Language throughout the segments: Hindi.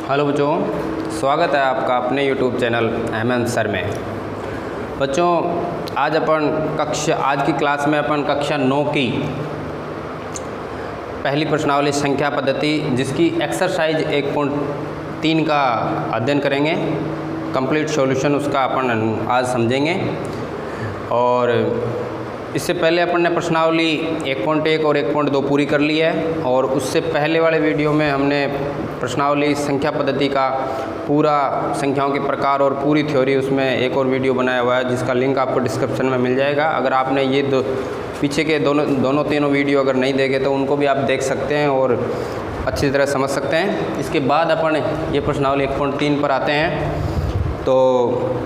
हेलो बच्चों, स्वागत है आपका अपने YouTube चैनल अहमद सर में। बच्चों आज की क्लास में अपन कक्षा 9 की पहली प्रश्नावली संख्या पद्धति जिसकी एक्सरसाइज 1.3 का अध्ययन करेंगे। कंप्लीट सॉल्यूशन उसका अपन आज समझेंगे। और इससे पहले अपन ने प्रश्नावली 1.1 और 1.2 पूरी कर ली है, और उससे पहले वाले वीडियो में हमने प्रश्नावली संख्या पद्धति का पूरा संख्याओं के प्रकार और पूरी थ्योरी उसमें एक और वीडियो बनाया हुआ है, जिसका लिंक आपको डिस्क्रिप्शन में मिल जाएगा। अगर आपने ये पीछे के तीनों वीडियो अगर नहीं देखे तो उनको भी आप देख सकते हैं और अच्छी तरह समझ सकते हैं। इसके बाद अपन ये प्रश्नावली 1.3 पर आते हैं। तो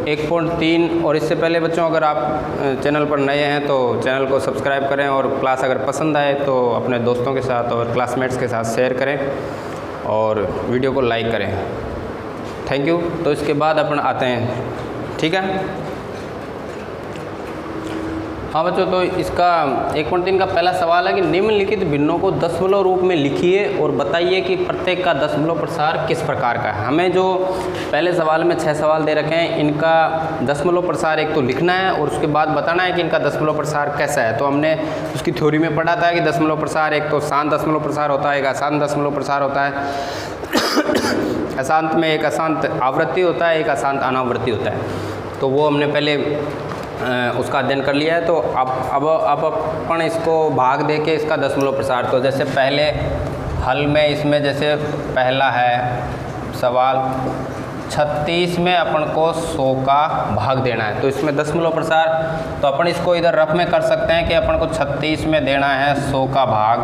1.3 और इससे पहले बच्चों अगर आप चैनल पर नए हैं तो चैनल को सब्सक्राइब करें, और क्लास अगर पसंद आए तो अपने दोस्तों के साथ और क्लासमेट्स के साथ शेयर करें और वीडियो को लाइक करें। Thank you. तो इसके बाद अपन आते हैं, ठीक है। हाँ बच्चों, तो इसका 1.3 का पहला सवाल है कि निम्नलिखित भिन्नों को दशमलव रूप में लिखिए और बताइए कि प्रत्येक का दशमलव प्रसार किस प्रकार का है। हमें जो पहले सवाल में 6 सवाल दे रखे हैं, इनका दशमलव प्रसार एक तो लिखना है और उसके बाद बताना है कि इनका दशमलव प्रसार कैसा है। तो हमने उसकी थ्योरी में पढ़ा था कि दशमलव प्रसार एक तो शांत दशमलव प्रसार होता है, एक अशांत दशमलव प्रसार होता है। अशांत में एक अशांत आवृत्ति होता है, एक अशांत अनावृत्ति होता है। तो वो हमने पहले उसका अध्ययन कर लिया है। तो अब अपन इसको भाग दे के इसका दशमलव प्रसार, तो जैसे पहले हल में इसमें जैसे पहला है सवाल 36 में अपन को 100 का भाग देना है, तो इसमें दशमलव प्रसार तो अपन इसको इधर रफ में कर सकते हैं कि अपन को 36 में देना है 100 का भाग।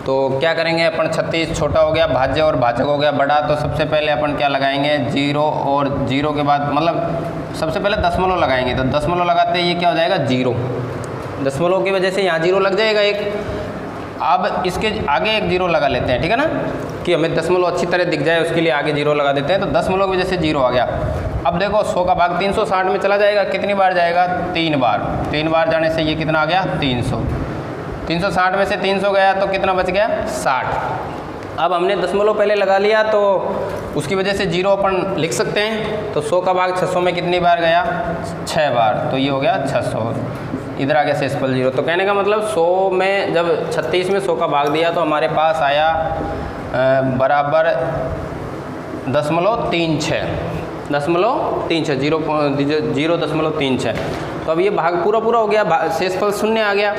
तो क्या करेंगे अपन, 36 छोटा हो गया, भाज्य और भाजक हो गया बड़ा, तो सबसे पहले अपन क्या लगाएंगे 0, और 0 के बाद मतलब सबसे पहले दशमलव लगाएंगे। तो दशमलव लगाते ही ये क्या हो जाएगा 0, दशमलव की वजह से यहाँ 0 लग जाएगा एक। अब इसके आगे एक 0 लगा लेते हैं, ठीक है ना, कि हमें दशमलव अच्छी तरह दिख जाए, उसके लिए आगे 0 लगा देते हैं। तो दशमलव की वजह से 0 आ गया। अब देखो 100 का भाग 360 में चला जाएगा, कितनी बार जाएगा 3 बार। 3 बार जाने से ये कितना आ गया 300। 360 में से 300 गया तो कितना बच गया 60। अब हमने दशमलव पहले लगा लिया तो उसकी वजह से 0 अपन लिख सकते हैं। तो 100 का भाग 600 में कितनी बार गया 6 बार, तो ये हो गया 600। इधर आ गया शेषफल 0। तो कहने का मतलब 100 में जब 36 में 100 का भाग दिया तो हमारे पास आया बराबर 0.36 0.36। तो अब ये भाग पूरा हो गया, शेषफल 0 आ गया।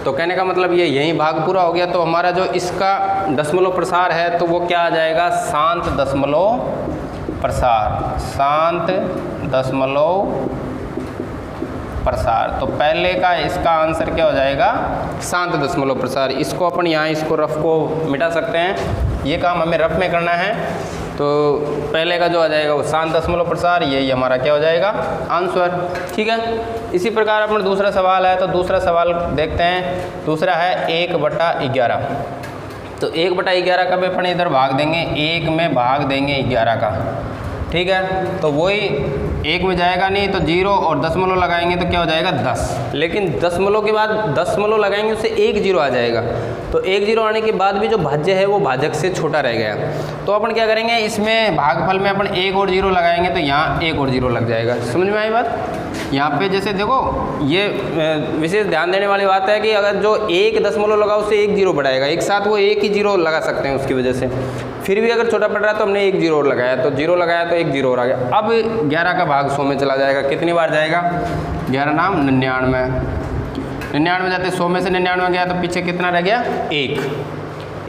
तो कहने का मतलब ये यही भाग पूरा हो गया। तो हमारा जो इसका दशमलव प्रसार है तो वो क्या आ जाएगा शांत दशमलव प्रसार, शांत दशमलव प्रसार। तो पहले का इसका आंसर क्या हो जाएगा शांत दशमलव प्रसार। इसको अपन यहाँ इसको रफ को मिटा सकते हैं, ये काम हमें रफ में करना है। तो पहले का जो आ जाएगा वो शांत दशमलव प्रसार, यही हमारा क्या हो जाएगा आंसर, ठीक है। इसी प्रकार अपना दूसरा सवाल है, तो दूसरा सवाल देखते हैं। दूसरा है 1/11। तो 1/11 का भी अपन इधर भाग देंगे, 1 में भाग देंगे 11 का, ठीक है। तो वही 1 में जाएगा नहीं तो 0 और दशमलव लगाएंगे तो क्या हो जाएगा 10। लेकिन दशमलव के बाद दशमलव लगाएंगे उससे 1 0 आ जाएगा। तो 1 0 आने के बाद भी जो भाज्य है वो भाजक से छोटा रह गया। तो अपन क्या करेंगे, इसमें भागफल में अपन 1 और 0 लगाएंगे तो यहाँ 1 और 0 लग जाएगा। समझ में आई बात। यहाँ पे जैसे देखो ये विशेष ध्यान देने वाली बात है कि अगर जो 1 दशमलव लगा उससे 1 0 बढ़ाएगा, एक साथ वो 1 ही 0 लगा सकते हैं उसकी वजह से। फिर भी अगर छोटा पड़ रहा है तो हमने 1 0 और लगाया, तो 0 लगाया तो 1 0 और आ गया। अब 11 का भाग 100 में चला जाएगा, कितनी बार जाएगा 11 नाम 99। 99 जाते 100 में से 99 गया तो पीछे कितना रह गया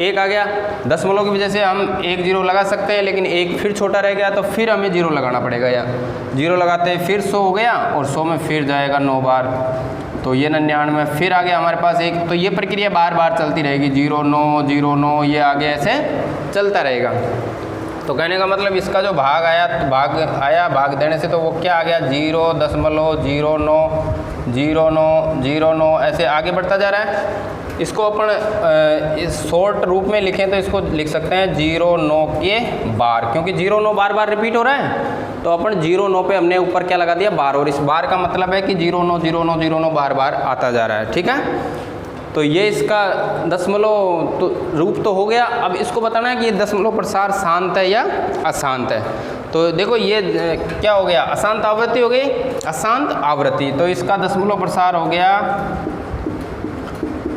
1 आ गया। दशमलव की वजह से हम 1 0 लगा सकते हैं, लेकिन 1 फिर छोटा रह गया तो फिर हमें 0 लगाना पड़ेगा। या 0 लगाते हैं फिर 100 हो गया, और 100 में फिर जाएगा 9 बार, तो ये 99 में फिर आ गया हमारे पास 1। तो ये प्रक्रिया बार बार चलती रहेगी, 0 9 0 9 ये आगे ऐसे चलता रहेगा। तो कहने का मतलब इसका जो भाग आया तो भाग देने से तो वो क्या आ गया 0.09 ऐसे आगे बढ़ता जा रहा है। इसको अपन इस शॉर्ट रूप में लिखें तो इसको लिख सकते हैं 0.9 के बार, क्योंकि 0.9 बार बार रिपीट हो रहा है। तो अपन 0.9 पे हमने ऊपर क्या लगा दिया बार, और इस बार का मतलब है कि 0.9 0.9 0.9 बार बार आता जा रहा है, ठीक है। तो ये इसका दशमलव तो रूप तो हो गया। अब इसको बताना है कि ये दशमलव प्रसार शांत है या अशांत है। तो देखो ये क्या हो गया, अशांत आवृत्ति हो गई, अशांत आवृत्ति। तो इसका दशमलव प्रसार हो गया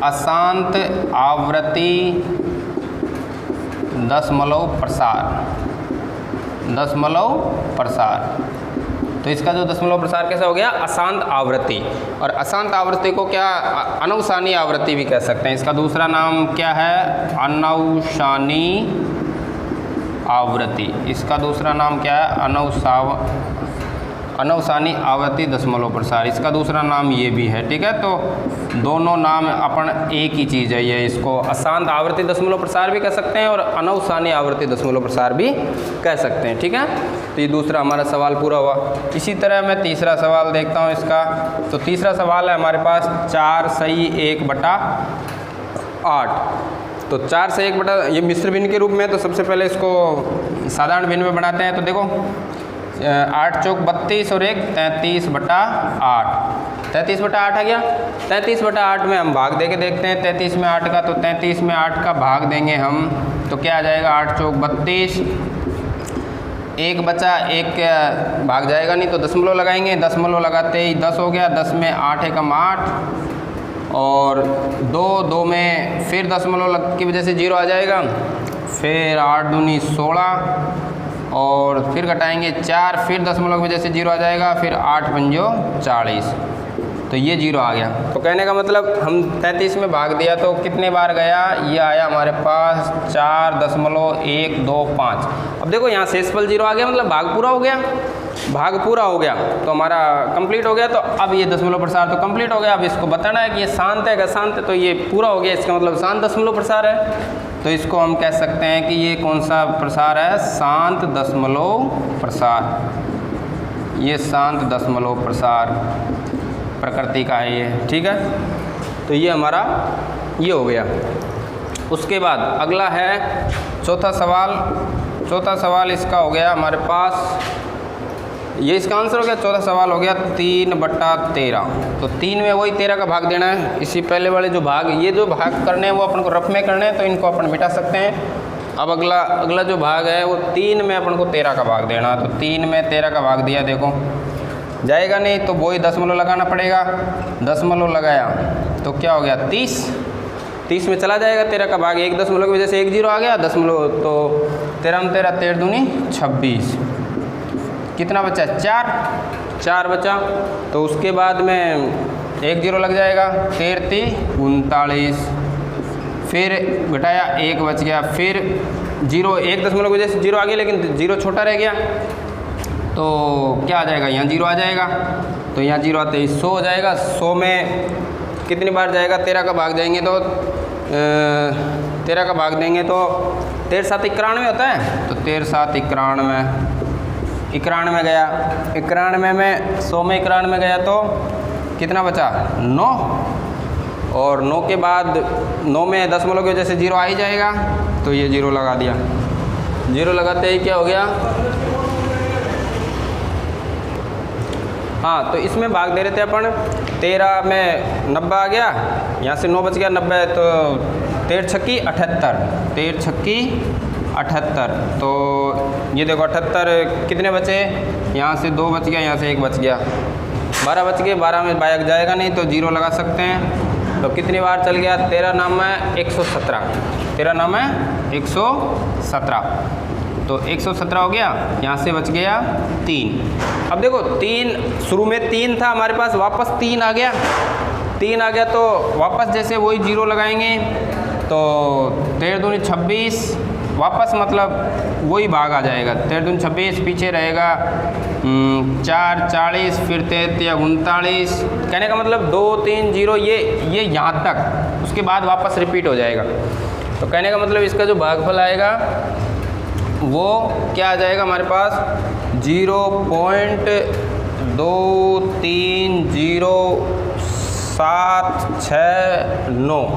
अशांत आवृत्ति दशमलव प्रसार। तो इसका जो दशमलव प्रसार कैसा हो गया, अशांत आवृत्ति। और अशांत आवृत्ति को क्या अनवसानी आवृत्ति भी कह सकते हैं। इसका दूसरा नाम क्या है, अनवसानी आवृत्ति। इसका दूसरा नाम क्या है, अनवसानी आवृत्ति दशमलव प्रसार। इसका दूसरा नाम ये भी है, ठीक है। तो दोनों नाम अपन एक ही चीज़ है। ये इसको अशांत आवृत्ति दशमलव प्रसार भी कह सकते हैं और अनवसानी आवृत्ति दशमलव प्रसार भी कह सकते हैं, ठीक है। तो ये दूसरा हमारा सवाल पूरा हुआ। इसी तरह मैं तीसरा सवाल देखता हूँ इसका। तो तीसरा सवाल है हमारे पास 4 सही 1/8। तो 4 से 1 ये मिश्र भिन्न के रूप में। तो सबसे पहले इसको साधारण भिन्न में बनाते हैं। तो देखो 8 चौक 32 और 1 33/8। 33/8 आ गया। 33/8 में हम भाग दे के देखते हैं 33 में 8 का। तो 33 में 8 का भाग देंगे हम, तो क्या आ जाएगा, 8 चौक 32, 1 बचा, 1 भाग जाएगा नहीं तो दशमलव लगाएंगे। दशमलव लगाते ही 10 हो गया। 10 में 8 एकम 8 और 2 में फिर दशमलव की वजह से 0 आ जाएगा। फिर 8 दूनी 16 और फिर घटाएंगे 4, फिर दशमलव की वजह से 0 आ जाएगा। फिर 8 पंजो 40, तो ये 0 आ गया। तो कहने का मतलब हम 33 में भाग दिया तो कितने बार गया, ये आया हमारे पास 4.125। अब देखो यहाँ शेषफल 0 आ गया, मतलब भाग पूरा हो गया। भाग पूरा हो गया तो हमारा कंप्लीट हो गया। तो अब ये दशमलव प्रसार तो कंप्लीट हो गया। अब इसको बताना है कि ये शांत है कि अशांत है। तो ये पूरा हो गया, इसका मतलब शांत दशमलव प्रसार है। तो इसको हम कह सकते हैं कि ये कौन सा प्रसार है, शांत दशमलव प्रसार। ये शांत दशमलव प्रसार प्रकृति का है ये, ठीक है। तो ये हमारा ये हो गया। उसके बाद अगला है चौथा सवाल। चौथा सवाल इसका हो गया हमारे पास, ये इसका आंसर हो गया। चौथा सवाल हो गया 3/13। तो 3 में वही 13 का भाग देना है। इसी पहले वाले जो भाग, ये जो भाग करने हैं वो अपन को रफ में करने हैं, तो इनको अपन मिटा सकते हैं। अब अगला जो भाग है वो 3 में अपन को 13 का भाग देना। तो 3 में 13 का भाग दिया, देखो जाएगा नहीं तो वही दशमलव लगाना पड़ेगा। दशमलव लगाया तो क्या हो गया, 30 में चला जाएगा 13 का भाग। 1 दशमलव की वजह से 1 0 आ गया दशमलव। तो 13 में 13, 13 दूनी 26, कितना बचा, 4 बचा। तो उसके बाद में 1 0 लग जाएगा, 13 39, फिर घटाया 1 बच गया। फिर 0, 1 दशमलव की वजह से 0 आ गया, लेकिन 0 छोटा रह गया। तो क्या आ जाएगा, यहाँ 0 आ जाएगा। तो यहाँ 0 आते ही 100 हो जाएगा। 100 में कितनी बार जाएगा, 13 का भाग जाएंगे तो 13 का भाग देंगे तो 13 7 91 होता है। तो 13 7 91 गया। 91 में 100 में 91 गया तो कितना बचा, 9। और 9 के बाद 9 में दशमलव की वजह से 0 आ ही जाएगा। तो ये 0 लगा दिया। 0 लगाते ही क्या हो गया, हाँ। तो इसमें भाग दे रहे थे अपन, 13 में 90 आ गया, यहाँ से 9 बच गया, 90 तो 13 छक्की 78, 13 छक्की 78। तो ये देखो 78 कितने बचे, यहाँ से 2 बच गया, यहाँ से 1 बच गया, 12 बच गए। 12 में बायक जाएगा नहीं तो 0 लगा सकते हैं। तो कितनी बार चल गया, 13 नाम है 117, 13 नाम है 117। तो 117 हो गया, यहाँ से बच गया 3। अब देखो 3 शुरू में 3 था हमारे पास, वापस 3 आ गया। 3 आ गया तो वापस जैसे वही 0 लगाएंगे तो 13 दूनी 26, वापस मतलब वही भाग आ जाएगा। 13 दूनी 26, पीछे रहेगा 4 40, फिर 33 39। कहने का मतलब 2 3 0 ये यहाँ तक, उसके बाद वापस रिपीट हो जाएगा। तो कहने का मतलब इसका जो भागफल आएगा वो क्या आ जाएगा हमारे पास, 0.230769।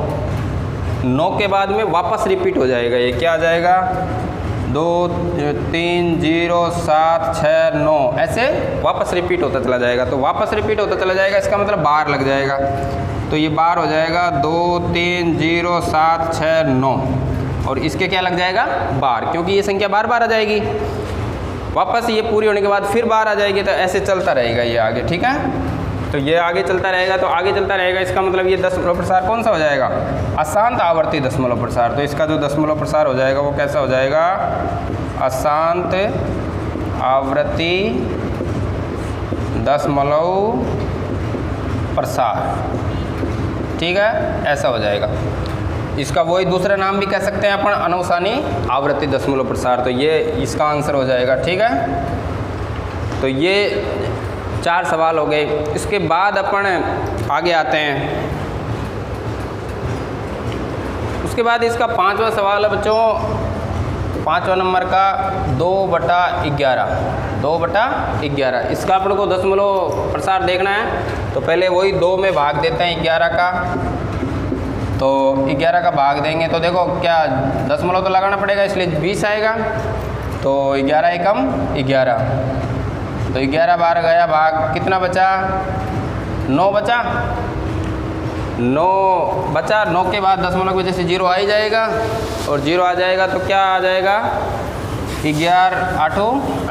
9 के बाद में वापस रिपीट हो जाएगा। ये क्या आ जाएगा, 230769, ऐसे वापस रिपीट होता चला जाएगा। तो वापस रिपीट होता चला जाएगा, इसका मतलब बार लग जाएगा। तो ये बार हो जाएगा 2 3 0 7 6 9 और इसके क्या लग जाएगा बार, क्योंकि ये संख्या बार बार आ जाएगी। वापस ये पूरी होने के बाद फिर बार आ जाएगी, तो ऐसे चलता रहेगा ये आगे, ठीक है। तो ये आगे चलता रहेगा, तो आगे चलता रहेगा, इसका मतलब ये दशमलव प्रसार कौन सा हो जाएगा, अशांत आवर्ती दशमलव प्रसार। तो इसका जो दशमलव प्रसार हो जाएगा वो कैसा हो जाएगा, अशांत आवृत्ति दशमलव प्रसार, ठीक है, ऐसा हो जाएगा। इसका वही दूसरा नाम भी कह सकते हैं अपन, अनवसानी आवृत्ति दशमलव प्रसार। तो ये इसका आंसर हो जाएगा, ठीक है। तो ये 4 सवाल हो गए। इसके बाद अपन आगे आते हैं। उसके बाद इसका 5वां सवाल है बच्चों, 5वां नंबर का 2/11। 2/11 इसका अपन को दशमलव प्रसार देखना है। तो पहले वही 2 में भाग देते हैं 11 का। तो 11 का भाग देंगे तो देखो क्या दशमलव तो लगाना पड़ेगा, इसलिए 20 आएगा। तो 11 एकम 11, तो 11 बार गया भाग, कितना बचा, 9 बचा। 9 बचा, 9 के बाद दशमलव की वजह से 0 आ ही जाएगा, और 0 आ जाएगा तो क्या आ जाएगा, 11 8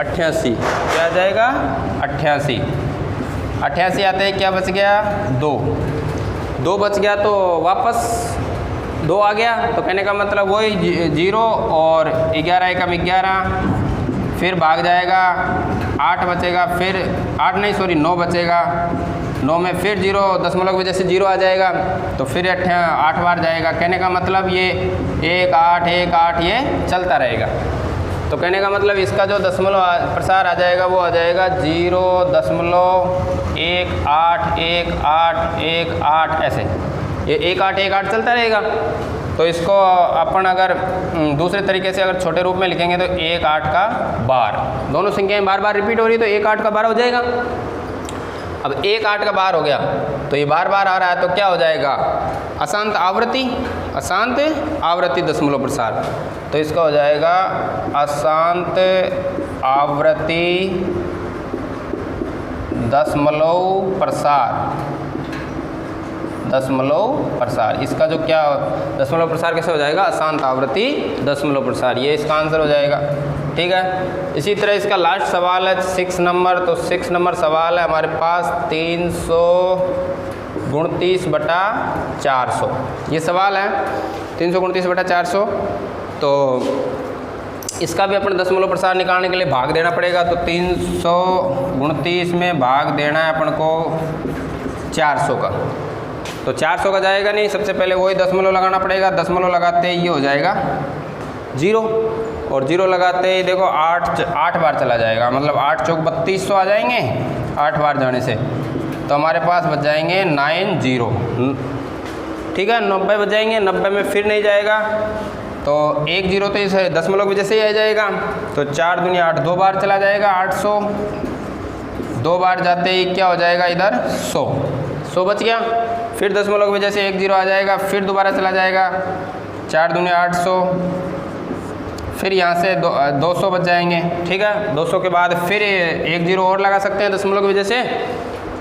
88, क्या आ जाएगा 88। 88 आते ही क्या बच गया, 2 बच गया, तो वापस 2 आ गया। तो कहने का मतलब वही 0 और 11 एकम 11, फिर भाग जाएगा, 8 बचेगा, फिर 9 बचेगा। 9 में फिर 0 दशमलव की वजह से 0 आ जाएगा, तो फिर 8 बार जाएगा। कहने का मतलब ये 1 8 1 8 ये चलता रहेगा। तो कहने का मतलब इसका जो दशमलव प्रसार आ जाएगा वो आ जाएगा 0.181818 ऐसे, ये 1 8 1 8 चलता रहेगा। तो इसको अपन अगर दूसरे तरीके से अगर छोटे रूप में लिखेंगे तो 1 8 का बार, दोनों संख्याएं बार बार रिपीट हो रही, तो 1 8 का बार हो जाएगा। अब 1 8 का बार हो गया, तो ये बार बार आ रहा है, तो क्या हो जाएगा, अशांत आवृत्ति दशमलव प्रसार। तो इसका हो जाएगा अशांत आवृत्ति दशमलव प्रसार। इसका जो क्या दशमलव प्रसार कैसे हो जाएगा, अशांत आवृत्ति दशमलव प्रसार, ये इसका आंसर हो जाएगा, ठीक है। इसी तरह इसका लास्ट सवाल है 6 नंबर। तो 6 नंबर सवाल है हमारे पास 329/400, ये सवाल है 329/400। तो इसका भी अपन दशमलव प्रसार निकालने के लिए भाग देना पड़ेगा। तो 329 में भाग देना है अपन को 400 का। तो 400 का जाएगा नहीं, सबसे पहले वही दशमलव लगाना पड़ेगा। दशमलव लगाते ही ये हो जाएगा 0, और 0 लगाते ही देखो 8 बार चला जाएगा, मतलब 8 चौक 3200 आ जाएंगे 8 बार जाने से। तो हमारे पास बच जाएंगे 90, ठीक है, 90 बच जाएंगे। 90 में फिर नहीं जाएगा, तो 1 0 तो इस दशमलव की वजह से ही आ जाएगा। तो 4 दूनी 8, 2 बार चला जाएगा 800, 2 बार जाते ही क्या हो जाएगा इधर 100 बच गया। फिर दशमलव की वजह से 1 0 आ जाएगा, फिर दोबारा चला जाएगा 4 दूनी 800, फिर यहाँ से 200 बच जाएंगे, ठीक है। 200 के बाद फिर 1 0 और लगा सकते हैं दशमलव की वजह से।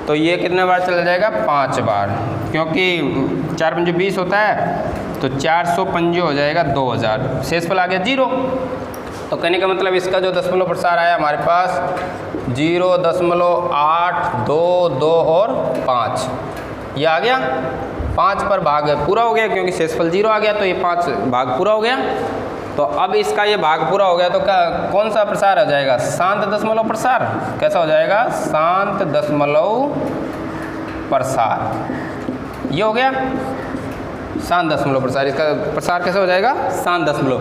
तो ये कितने बार चला जाएगा, 5 बार, क्योंकि 4 5 20 होता है, तो 405 हो जाएगा 2000, शेषफल आ गया 0। तो कहने का मतलब इसका जो दशमलव प्रसार आया हमारे पास 0.822 और 5, ये आ गया। 5 पर भाग पूरा हो गया, क्योंकि शेषफल 0 आ गया, तो ये 5 भाग पूरा हो गया। तो अब इसका ये भाग पूरा हो गया, तो क्या कौन सा प्रसार हो जाएगा, शांत दशमलव प्रसार। कैसा हो जाएगा, शांत दशमलव प्रसार, ये हो गया शांत दशमलव प्रसार। इसका प्रसार कैसे हो जाएगा, शांत दशमलव।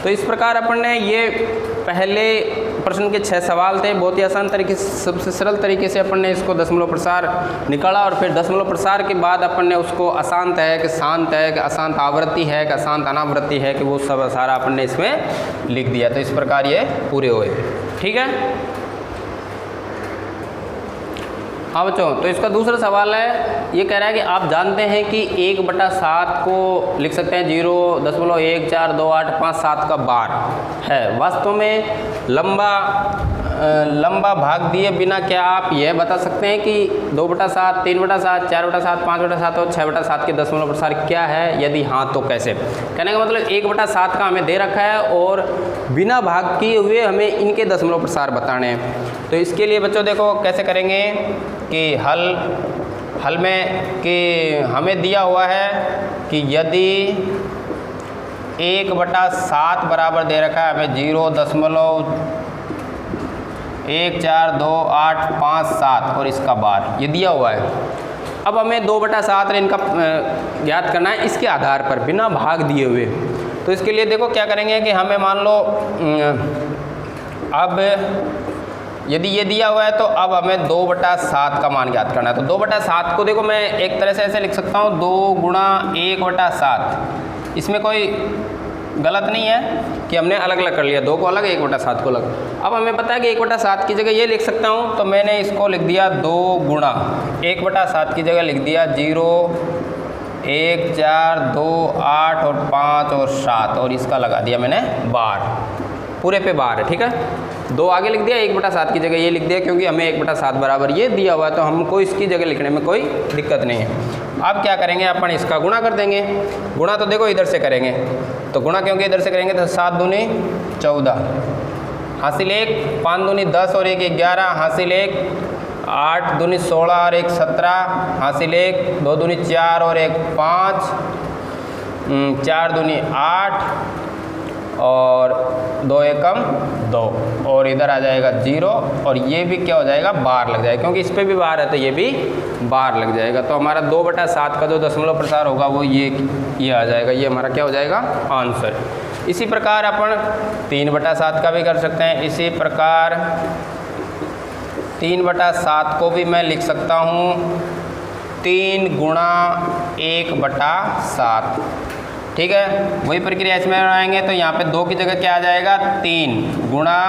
तो इस प्रकार अपन ने ये पहले प्रश्न के 6 सवाल थे, बहुत ही आसान तरीके से, सबसे सरल तरीके से अपन ने इसको दशमलव प्रसार निकाला। और फिर दशमलव प्रसार के बाद अपन ने उसको अशांत है कि शांत है, कि अशांत आवृत्ति है कि अशांत अनावृत्ति है, कि वो सब सारा अपन ने इसमें लिख दिया। तो इस प्रकार ये पूरे हुए, ठीक है। हाँ बच्चों, तो इसका दूसरा सवाल है, ये कह रहा है कि आप जानते हैं कि 1/7 को लिख सकते हैं 0.142857 का बार है। वास्तव में लंबा लंबा भाग दिए बिना क्या आप यह बता सकते हैं कि 2/7, 3/7, 4/7, 5/7 और 6/7 के दशमलव प्रसार क्या है? यदि हाँ तो कैसे? कहने का मतलब 1/7 का हमें दे रखा है और बिना भाग किए हुए हमें इनके दशमलव प्रसार बताने हैं। तो इसके लिए बच्चों देखो कैसे करेंगे कि हल में कि हमें दिया हुआ है कि यदि 1/7 बराबर दे रखा है हमें 0.14285 और इसका बार ये दिया हुआ है। अब हमें 2/7 इनका ज्ञात करना है इसके आधार पर बिना भाग दिए हुए। तो इसके लिए देखो क्या करेंगे कि हमें मान लो अब यदि ये दिया हुआ है तो अब हमें 2/7 का मान ज्ञात करना है। तो 2/7 को देखो मैं एक तरह से ऐसे लिख सकता हूँ 2 गुणा 1/7। इसमें कोई गलत नहीं है कि हमने अलग अलग कर लिया, 2 को अलग 1/7 को अलग। अब हमें पता है कि 1/7 की जगह ये लिख सकता हूँ, तो मैंने इसको लिख दिया 2 गुणा 1/7 की जगह लिख दिया 0 1 4 2 8 और 5 और 7 और इसका लगा दिया मैंने बार, पूरे पे बार है। ठीक है, 2 आगे लिख दिया, 1/7 की जगह ये लिख दिया क्योंकि हमें 1/7 बराबर ये दिया हुआ है तो हमको इसकी जगह लिखने में कोई दिक्कत नहीं है। अब क्या करेंगे अपन इसका गुणा कर देंगे। गुणा तो देखो इधर से करेंगे, तो गुणा क्योंकि इधर से करेंगे तो 7 दूनी 14 हासिल 1, 5 दूनी 10 और 1 11 हासिल 1, 8 दूनी 16 और 1 17 हासिल 1, 2 दूनी 4 और 1 5, 4 दूनी 8 और 2 एकम 2 और इधर आ जाएगा 0 और ये भी क्या हो जाएगा बार लग जाएगा क्योंकि इस पर भी बार है तो ये भी बार लग जाएगा। तो हमारा 2/7 का जो दशमलव प्रसार होगा वो ये आ जाएगा, ये हमारा क्या हो जाएगा आंसर। इसी प्रकार अपन 3/7 का भी कर सकते हैं। इसी प्रकार 3/7 को भी मैं लिख सकता हूँ 3 गुणा 1/7। ठीक है, वही प्रक्रिया इसमें बनाएंगे तो यहाँ पे 2 की जगह क्या आ जाएगा 3 गुणा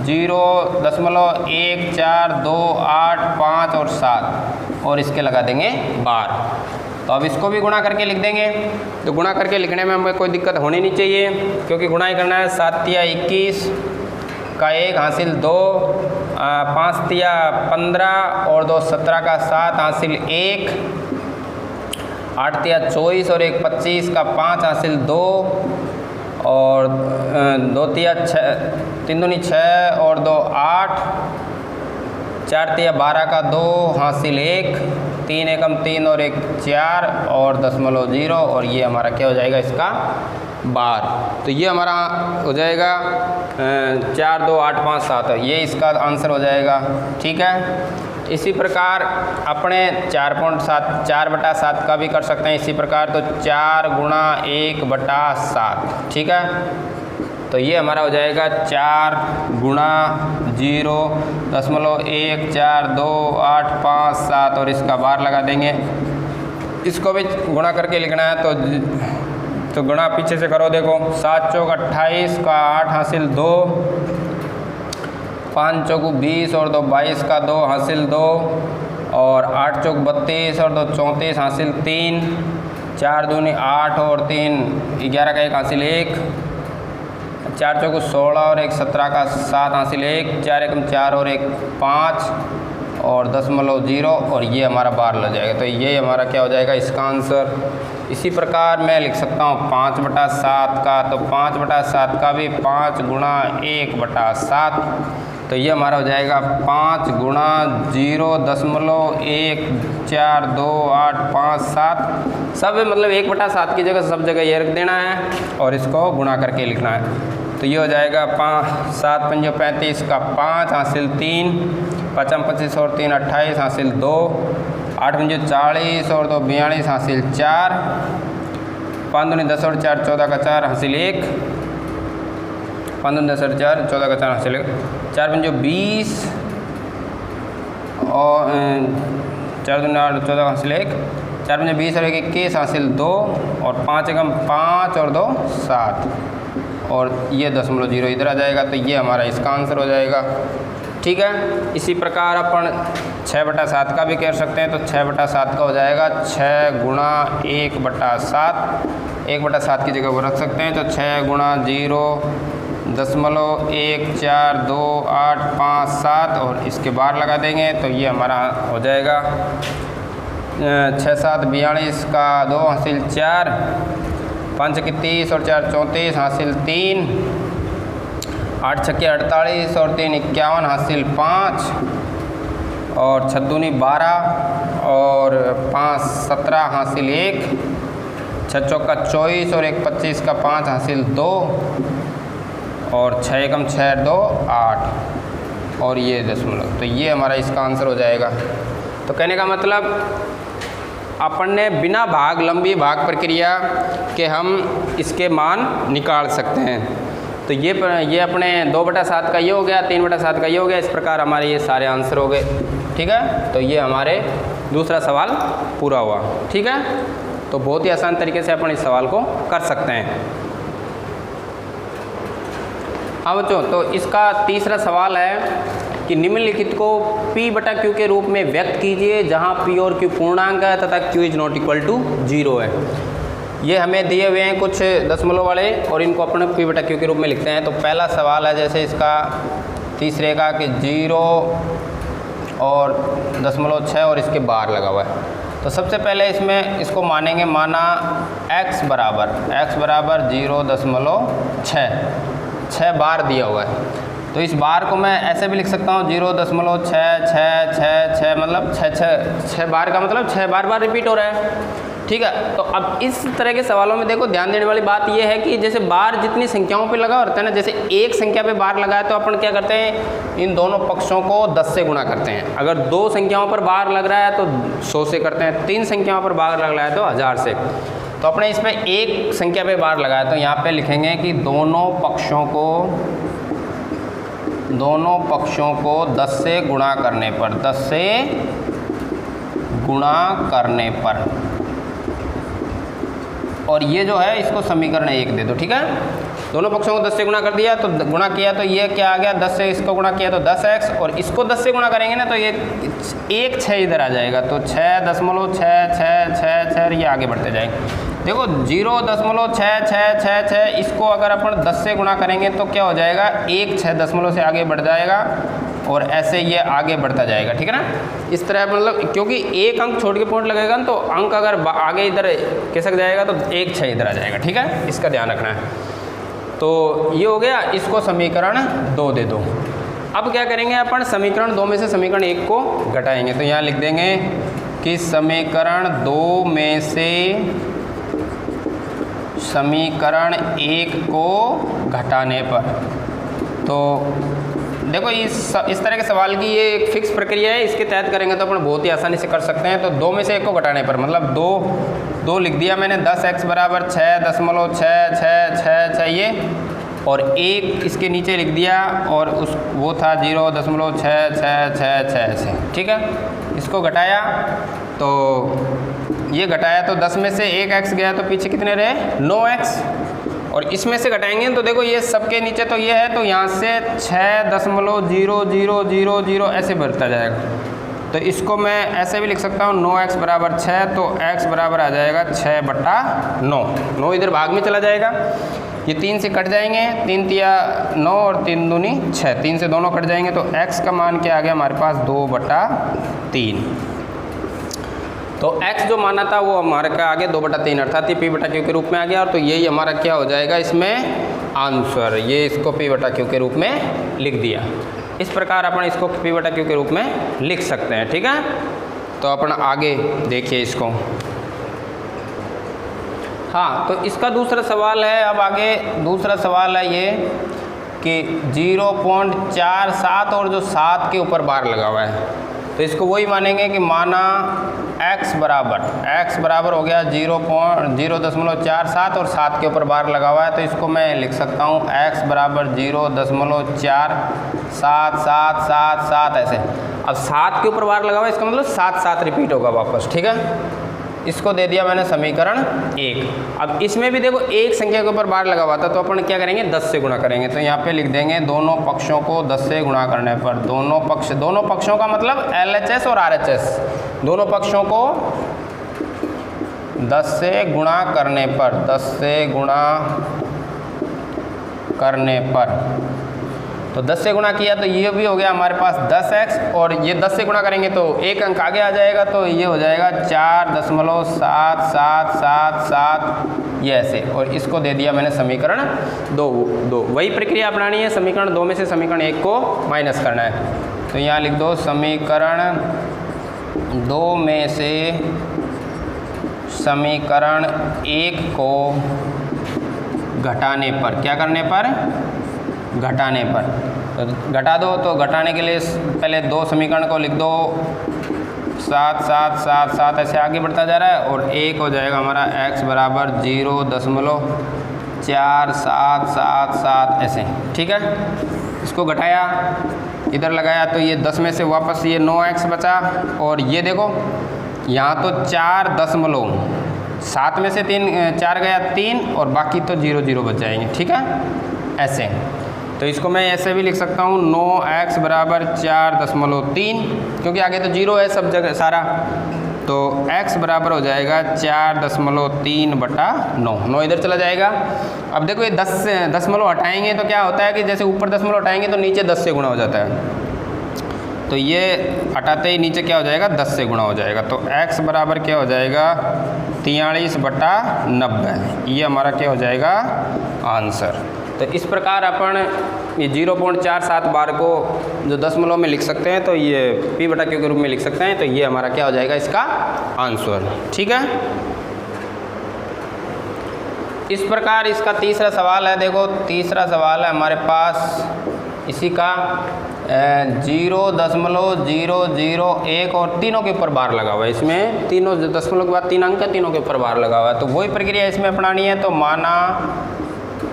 0.1428 और 7 और इसके लगा देंगे बार। तो अब इसको भी गुणा करके लिख देंगे। तो गुणा करके लिखने में हमें कोई दिक्कत होनी नहीं चाहिए क्योंकि गुणा ही करना है। 7 तिया 21 का 1 हासिल 2, 5 तिया 15 और 2 17 का 7 हासिल 1, 8 तिया 24 और 1 25 का 5 हासिल 2 और 2 तिया 6, 3 दूनी 6 और 2 8, 4 तिया 12 का 2 हासिल 1, 3 एकम 3 और 1 4 और दशमलव 0 और ये हमारा क्या हो जाएगा इसका बार। तो ये हमारा हो जाएगा 4 2 8 5 7 ये इसका आंसर हो जाएगा। ठीक है, इसी प्रकार अपने 4/7 का भी कर सकते हैं इसी प्रकार। तो 4 गुणा 1/7। ठीक है, तो ये हमारा हो जाएगा 4 गुणा 0.14285 और इसका बार लगा देंगे। इसको भी गुणा करके लिखना है तो गुणा पीछे से करो। देखो 7 चौक 28 का 8 हासिल 2, 5 चौक 20 और 2 22 का 2 हासिल 2 और 8 चौक 32 और 2 34 हासिल 3, 4 दूनी 8 और 3 11 का 1 हासिल 1, 4 चौक 16 और 1 17 का 7 हासिल 1, 4 एकम 4 और 1 5 और दशमलव 0 और ये हमारा बार लग जाएगा। तो ये हमारा क्या हो जाएगा इसका आंसर। इसी प्रकार मैं लिख सकता हूँ 5/7 का, तो 5/7 का भी 5 गुणा 1/7 तो ये हमारा हो जाएगा 5 गुणा 0.14285 सब मतलब 1/7 की जगह सब जगह ये रख देना है और इसको गुणा करके लिखना है। तो ये हो जाएगा 7 पंजे 35 का 5 हासिल 3, 5 25 और 3 28 हासिल 2, 8 पंजे 40 और 2 42 हासिल 4, 5 दूनी 10 और 4 14 का 4 हासिल 1, 5 दूनी 10 और 4 14 का 4 हासिल 1, 4 पंजे 20 और 4 दूनी 8 14 हासिल 1, 4 पंजे 20 और 1 21 हासिल 2 और 5 एकम 5 और 2 7 और ये दशमलव 0 इधर आ जाएगा। तो ये हमारा इसका आंसर हो जाएगा। ठीक है, इसी प्रकार अपन 6/7 का भी कर सकते हैं। तो 6/7 का हो जाएगा 6 गुणा 1/7 1/7 की जगह वो रख सकते हैं। तो 6 गुणा 0.0 0.142857 और इसके बार लगा देंगे तो ये हमारा हो जाएगा 6 7 42 का 2 हासिल 4, 5 के 30 और 4 34 हासिल 3, 8 छक्के 48 और 3 51 हासिल 5 और 6 दूनी 12 और 5 17 हासिल 1, 6 चौका 24 और 1 25 का 5 हासिल 2 और 6 एकम 6 2 8 और ये दशमलव। तो ये हमारा इसका आंसर हो जाएगा। तो कहने का मतलब अपन ने बिना भाग लंबी भाग प्रक्रिया के हम इसके मान निकाल सकते हैं। तो ये अपने 2/7 का ये हो गया, 3/7 का ये हो गया। इस प्रकार हमारे ये सारे आंसर हो गए। ठीक है, तो ये हमारे दूसरा सवाल पूरा हुआ। ठीक है, तो बहुत ही आसान तरीके से अपन इस सवाल को कर सकते हैं। हाँ बच्चों, तो इसका तीसरा सवाल है कि निम्नलिखित को P/Q के रूप में व्यक्त कीजिए जहाँ P और Q पूर्णांक है तथा Q ≠ 0 है। ये हमें दिए हुए हैं कुछ दशमलव वाले और इनको अपन P/Q के रूप में लिखते हैं। तो पहला सवाल है जैसे इसका तीसरे का कि 0 और 0.6 और इसके बार लगा हुआ है। तो सबसे पहले इसमें इसको मानेंगे, माना x बराबर 0.6 बार दिया हुआ है। तो इस बार को मैं ऐसे भी लिख सकता हूँ 0.66666 मतलब 6 बार का मतलब 6 बार रिपीट हो रहा है। ठीक है, तो अब इस तरह के सवालों में देखो ध्यान देने वाली बात यह है कि जैसे बार जितनी संख्याओं पे लगा होता है ना, जैसे एक संख्या पे बार लगा है तो अपन क्या करते हैं, इन दोनों पक्षों को 10 से गुणा करते हैं। अगर 2 संख्याओं पर बार लग रहा है तो 100 से करते हैं, 3 संख्याओं पर बार लग रहा है तो 1000 से। तो अपने इसमें एक संख्या पे बार लगाया तो यहाँ पे लिखेंगे कि दोनों पक्षों को 10 से गुणा करने पर, 10 से गुणा करने पर, और ये जो है इसको समीकरण 1 दे दो। ठीक है, दोनों पक्षों को 10 से गुणा कर दिया तो गुणा किया तो ये क्या आ गया, 10 से इसको गुणा किया तो 10x और इसको 10 से गुणा करेंगे ना तो ये 1 6 इधर आ जाएगा तो 6.666 ये आगे बढ़ते जाएंगे। देखो 0.666 इसको अगर अपन 10 से गुणा करेंगे तो क्या हो जाएगा, 1 6 दशमलव से आगे बढ़ जाएगा और ऐसे ये आगे बढ़ता जाएगा। ठीक है ना, इस तरह मतलब क्योंकि एक अंक छोड़ के पॉइंट लगेगा ना तो अंक अगर आगे इधर खिसक जाएगा तो 1 6 इधर आ जाएगा। ठीक है, इसका ध्यान रखना है। तो ये हो गया, इसको समीकरण 2 दे दो। अब क्या करेंगे अपन, समीकरण 2 में से समीकरण 1 को घटाएंगे। तो यहाँ लिख देंगे कि समीकरण 2 में से समीकरण 1 को घटाने पर, तो देखो इस तरह के सवाल की ये एक फिक्स प्रक्रिया है, इसके तहत करेंगे तो अपन बहुत ही आसानी से कर सकते हैं। तो 2 में से 1 को घटाने पर मतलब 2 लिख दिया मैंने, 10x बराबर 6.666 ये, और 1 इसके नीचे लिख दिया और वो था 0.666 से। ठीक है, इसको घटाया तो ये घटाया तो 10 में से 1x गया तो पीछे कितने रहे, 9x, और इसमें से घटाएंगे तो देखो ये सबके नीचे तो ये है तो यहाँ से 6.0000 ऐसे बढ़ता जाएगा। तो इसको मैं ऐसे भी लिख सकता हूँ 9x बराबर 6, तो x बराबर आ जाएगा 6/9। 9 इधर भाग में चला जाएगा, ये 3 से कट जाएंगे, 3 तिया 9 और 3 दूनी 6, 3 से दोनों कट जाएंगे तो x का मान क्या आ गया हमारे पास, 2/3। तो x जो माना था वो हमारे का आ गया 2/3 अर्थात ये P/Q के रूप में आ गया। और तो यही हमारा क्या हो जाएगा इसमें आंसर, ये इसको P/Q के रूप में लिख दिया। इस प्रकार अपन इसको P/Q के रूप में लिख सकते हैं। ठीक है, तो अपन आगे देखिए इसको। हाँ, तो इसका दूसरा सवाल है, अब आगे दूसरा सवाल है ये कि 0.47 और जो 7 के ऊपर बार लगा हुआ है तो इसको वही मानेंगे कि माना x बराबर हो गया 0.47 और 7 के ऊपर बार लगा हुआ है तो इसको मैं लिख सकता हूँ x बराबर 0.4777 ऐसे। अब 7 के ऊपर बार लगा हुआ है इसका मतलब 7 रिपीट होगा वापस। ठीक है, इसको दे दिया मैंने समीकरण 1। अब इसमें भी देखो एक संख्या के ऊपर बार लगा हुआ था तो अपन क्या करेंगे, 10 से गुणा करेंगे। तो यहाँ पे लिख देंगे दोनों पक्षों को 10 से गुणा करने पर, दोनों पक्षों का मतलब LHS और RHS, दोनों पक्षों को 10 से गुणा करने पर, 10 से गुणा करने पर, तो 10 से गुणा किया तो ये भी हो गया हमारे पास 10x, और ये 10 से गुणा करेंगे तो एक अंक आगे आ जाएगा, तो ये हो जाएगा 4.7777, ये ऐसे, और इसको दे दिया मैंने समीकरण 2। वही प्रक्रिया अपनानी है, समीकरण 2 में से समीकरण 1 को माइनस करना है। तो यहाँ लिख दो समीकरण 2 में से समीकरण 1 को घटाने पर, क्या करने पर, घटाने पर, तो घटा दो। तो घटाने के लिए पहले 2 समीकरण को लिख दो, 7 7 7 7 ऐसे आगे बढ़ता जा रहा है, और 1 हो जाएगा हमारा x बराबर 0.4777 ऐसे, ठीक है। इसको घटाया, इधर लगाया तो ये 10 में से वापस ये 9x बचा, और ये देखो यहाँ तो 4.7 में से 4 गया 3, और बाकी तो 0 0 बच जाएंगे, ठीक है ऐसे। तो इसको मैं ऐसे भी लिख सकता हूँ 9x बराबर 4.3, क्योंकि आगे तो 0 है सब जगह सारा, तो x बराबर हो जाएगा 4.3/9, 9 इधर चला जाएगा। अब देखो ये 10 से दशमलव हटाएंगे तो क्या होता है कि जैसे ऊपर दशमलव हटाएंगे तो नीचे 10 से गुणा हो जाता है, तो ये हटाते ही नीचे क्या हो जाएगा 10 से गुणा हो जाएगा, तो x बराबर क्या हो जाएगा 43/90, ये हमारा क्या हो जाएगा आंसर। तो इस प्रकार अपन ये 0.47 बार को जो दशमलव में लिख सकते हैं, तो ये p/q के रूप में लिख सकते हैं, तो ये हमारा क्या हो जाएगा इसका आंसर, ठीक है। इस प्रकार इसका तीसरा सवाल है, देखो तीसरा सवाल है हमारे पास इसी का 0.001 और तीनों के ऊपर बार लगा हुआ है, इसमें तीनों दशमलव के बाद 3 अंक है, तीनों के ऊपर बार लगा हुआ है, तो वही प्रक्रिया इसमें अपनानी है। तो माना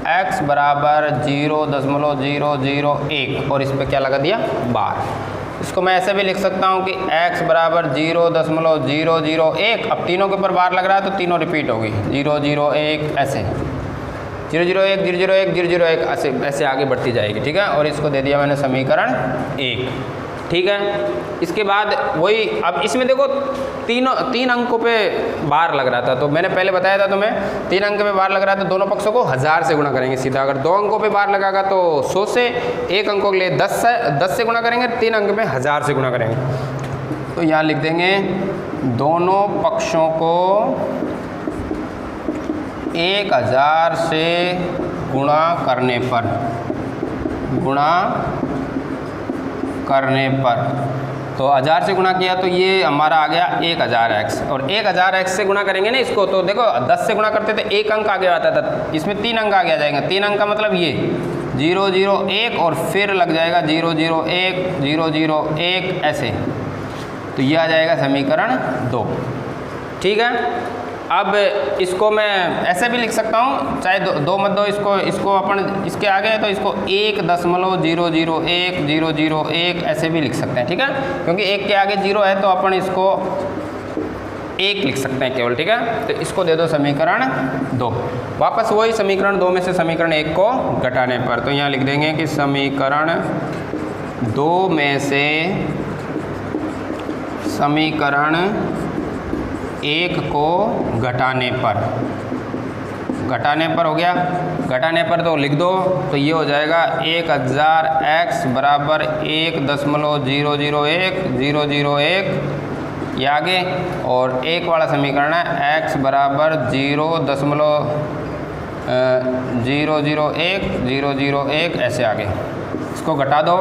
x बराबर 0.001 और इस पर क्या लगा दिया बार, इसको मैं ऐसे भी लिख सकता हूँ कि x बराबर 0.001, अब तीनों के ऊपर बार लग रहा है तो तीनों रिपीट होगी 001 ऐसे, 001 001 001 ऐसे ऐसे आगे बढ़ती जाएगी, ठीक है। और इसको दे दिया मैंने समीकरण 1, ठीक है। इसके बाद वही, अब इसमें देखो 3 अंकों पे बार लग रहा था, तो मैंने पहले बताया था तुम्हें 3 अंक पे बार लग रहा था, दोनों पक्षों को 1000 से गुणा करेंगे सीधा। अगर 2 अंकों पे बार लगागा तो 100 से, 1 अंकों के लिए 10 से गुणा करेंगे, 3 अंक पे 1000 से गुणा करेंगे। तो यहाँ लिख देंगे दोनों पक्षों को 1000 से गुणा करने पर, तो 1000 से गुणा किया तो ये हमारा आ गया 1000x, और 1000x से गुणा करेंगे ना इसको, तो देखो 10 से गुणा करते थे 1 अंक आगे आता था, इसमें 3 अंक आगे आ जाएंगे। 3 अंक का मतलब ये 001 और फिर लग जाएगा 001 001 ऐसे, तो ये आ जाएगा समीकरण 2, ठीक है। अब इसको मैं ऐसे भी लिख सकता हूँ, चाहे दो मत दो, इसको अपन इसके आगे है तो इसको 1.001 001 ऐसे भी लिख सकते हैं, ठीक है, क्योंकि 1 के आगे 0 है तो अपन इसको 1 लिख सकते हैं केवल, ठीक है। तो इसको दे दो समीकरण 2। वापस वही समीकरण 2 में से समीकरण 1 को घटाने पर, तो यहाँ लिख देंगे कि समीकरण 2 में से समीकरण 1 को घटाने पर हो गया, घटाने पर तो लिख दो, तो ये हो जाएगा 1000x बराबर 1.001 001 ये आगे, और 1 वाला समीकरण है x बराबर 0.001 001 ऐसे आगे। इसको घटा दो,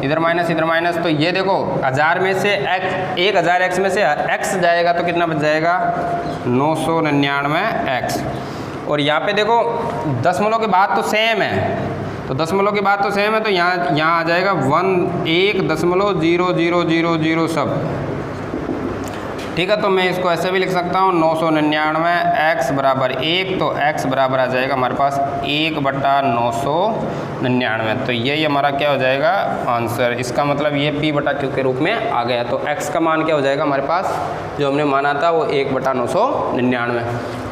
इधर माइनस, तो ये देखो 1000 में से x 1000x में से x जाएगा तो कितना बच जाएगा 999x, और यहाँ पे देखो दशमलव के बाद तो सेम है, तो दशमलव के बाद तो सेम है, तो यहाँ आ जाएगा 1.00000 सब, ठीक है। तो मैं इसको ऐसे भी लिख सकता हूँ 999x बराबर 1, तो x बराबर आ जाएगा हमारे पास 1/999, तो यही हमारा क्या हो जाएगा आंसर। इसका मतलब ये p/q के रूप में आ गया, तो x का मान क्या हो जाएगा हमारे पास जो हमने माना था वो 1/999।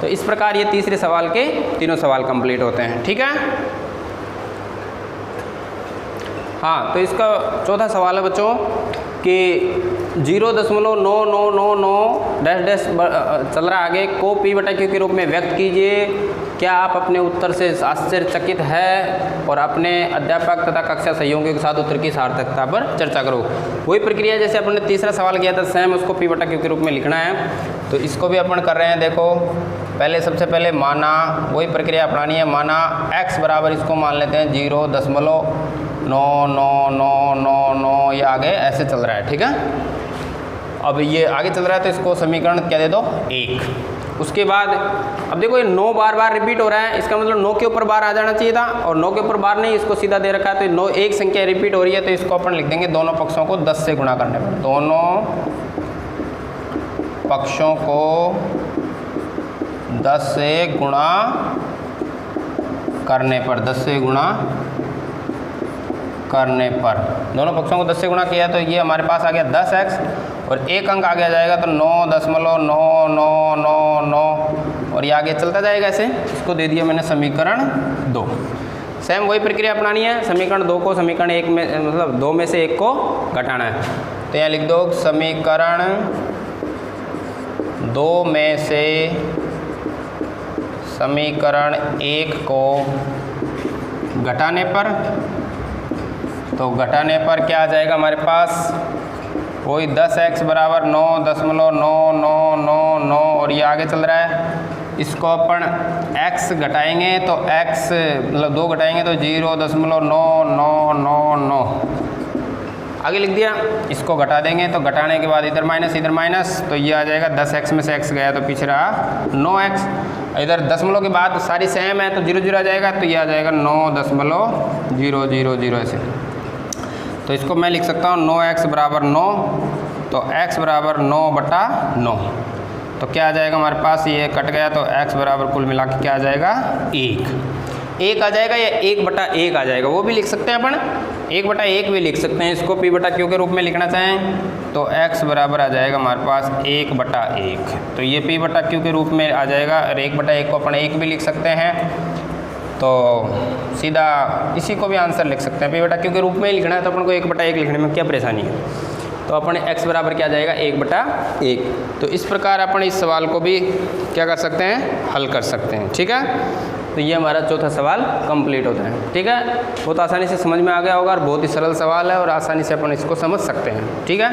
तो इस प्रकार ये तीसरे सवाल के तीनों सवाल कंप्लीट होते हैं, ठीक है। हाँ, तो इसका चौथा सवाल है बच्चों कि 0.9999 डैश चल रहा आगे को p/q के रूप में व्यक्त कीजिए क्या आप अपने उत्तर से आश्चर्यचकित है और अपने अध्यापक तथा कक्षा सहयोगियों के साथ उत्तर की सार्थकता पर चर्चा करो। वही प्रक्रिया जैसे अपन ने तीसरा सवाल किया था, सेम उसको P बटा Q के रूप में लिखना है। तो इसको भी अपन कर रहे हैं। देखो पहले सबसे पहले माना, वही प्रक्रिया अपनानी है। माना x बराबर इसको मान लेते हैं 0.99999, ये आगे ऐसे चल रहा है, ठीक है। अब ये आगे चल रहा है तो इसको समीकरण क्या दे दो 1। उसके बाद अब देखो ये 9 बार बार रिपीट हो रहा है, इसका मतलब 9 के ऊपर बार आ जाना चाहिए था, और 9 के ऊपर बार नहीं, इसको सीधा दे रखा है। तो 9 एक संख्या रिपीट हो रही है, तो इसको अपन लिख देंगे दोनों पक्षों को 10 से गुणा करने पर। दोनों पक्षों को 10 से गुणा करने पर, 10 से गुणा करने पर, दोनों पक्षों को 10 से गुणा किया तो ये हमारे पास आ गया 10x, और एक अंक आगे आ जाएगा तो 9.99999, और ये आगे चलता जाएगा ऐसे। इसको दे दिया मैंने समीकरण 2। सेम वही प्रक्रिया अपनानी है। समीकरण 2 को समीकरण 1 में, मतलब 2 में से 1 को घटाना है। तो यहाँ लिख दो समीकरण 2 में से समीकरण 1 को घटाने पर, तो घटाने पर क्या आ जाएगा हमारे पास, वही 10x बराबर 9.9999, और ये आगे चल रहा है। इसको अपन x घटाएंगे तो x मतलब 2 घटाएंगे तो 0.9999, आगे लिख दिया। इसको घटा देंगे तो घटाने के बाद इधर माइनस, तो ये आ जाएगा 10x में से x गया तो पीछे रहा 9x। इधर दशमलव के बाद सारी सेम है तो 0 0 आ जाएगा, तो ये आ जाएगा 9.000 ऐसे। तो इसको मैं लिख सकता हूँ 9x बराबर 9, तो x बराबर 9/9। तो क्या आ जाएगा हमारे पास, ये कट गया तो x बराबर कुल मिला के क्या आ जाएगा 1 आ जाएगा, या 1/1 आ जाएगा, वो भी लिख सकते हैं अपन। 1/1 भी लिख सकते हैं। इसको P बटा Q के रूप में लिखना चाहें तो x बराबर आ जाएगा हमारे पास 1/1। तो ये P बटा Q के रूप में आ जाएगा, और 1/1 को अपन 1 भी लिख सकते हैं। तो सीधा इसी को भी आंसर लिख सकते हैं। P बटा Q के रूप में ही लिखना है तो अपन को 1/1 लिखने में क्या परेशानी है। तो अपन x बराबर क्या जाएगा 1/1। तो इस प्रकार अपन इस सवाल को भी क्या कर सकते हैं, हल कर सकते हैं, ठीक है। तो ये हमारा चौथा सवाल कंप्लीट होता है, ठीक है। बहुत आसानी से समझ में आ गया होगा, और बहुत ही सरल सवाल है, और आसानी से अपन इसको समझ सकते हैं, ठीक है।